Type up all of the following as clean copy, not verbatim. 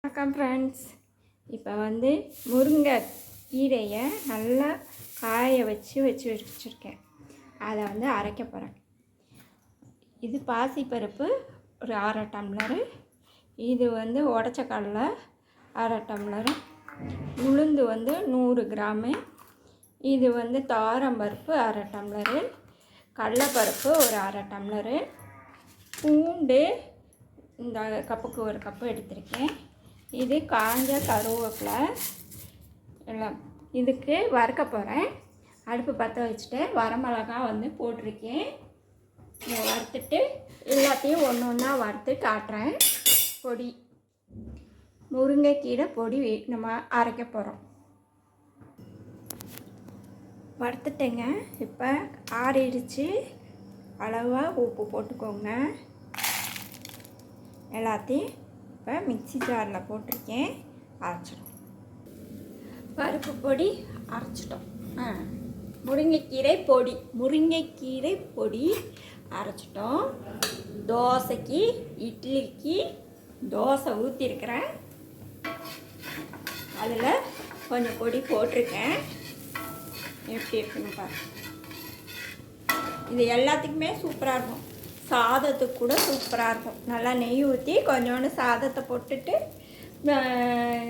வணக்கம் ஃப்ரெண்ட்ஸ். இப்போ முருங்கை கீரையை நல்லா காய வச்சுருக்கேன். அதை அரைக்க போகிறேன். இது பாசிப்பருப்பு ஒரு 1/2 டம்ளரு, இது உடச்ச கடலை 1/2 டம்ளரு, உளுந்து 100 கிராமு, இது துவரம்பருப்பு 1/2 டம்ளரு, கடலைப்பருப்பு ஒரு 1/2 டம்ளரு, பூண்டு இந்த கப்புக்கு 1 கப்பு எடுத்திருக்கேன். இது காஞ்ச கருவேப்பிலை எல்லாம் இதுக்கு வறுக்க போகிறேன். அடுப்பு பற்ற வச்சுட்டு வரமிளகா போட்டிருக்கேன். இதை வறுத்துட்டு எல்லாத்தையும் ஒன்று ஒன்றா வறுத்து காட்டுறேன். பொடி முருங்கைக்கீரை பொடி நம்ம அரைக்க போகிறோம். வறுத்துட்டேங்க. இப்போ ஆறிடுச்சு. அளவாக உப்பு போட்டுக்கோங்க. எல்லாத்தையும் இப்போ மிக்ஸி ஜாரில் போட்டிருக்கேன். அரைச்சிடும். பருப்பு பொடி அரைச்சிட்டோம். முருங்கைக்கீரை பொடி அரைச்சிட்டோம். தோசைக்கு இட்லிக்கு தோசை ஊற்றிருக்கிறேன். அதில் கொஞ்சம் பொடி போட்டிருக்கேன். எப்படி இருக்குன்னு பாரு. இது எல்லாத்துக்குமே சூப்பராக இருக்கும். சாதத்துக்கு கூட சூப்பராக இருக்கும். நல்லா நெய் ஊற்றி கொஞ்சோண்டு சாதத்தை போட்டுட்டு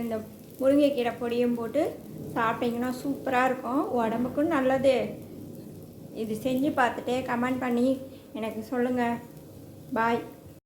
இந்த முருங்கைக்கீரை பொடியும் போட்டு சாப்பிட்டிங்கன்னா சூப்பராக இருக்கும். உடம்புக்கும் நல்லது. இது செஞ்சு பார்த்துட்டு கமெண்ட் பண்ணி எனக்கு சொல்லுங்கள். பாய்.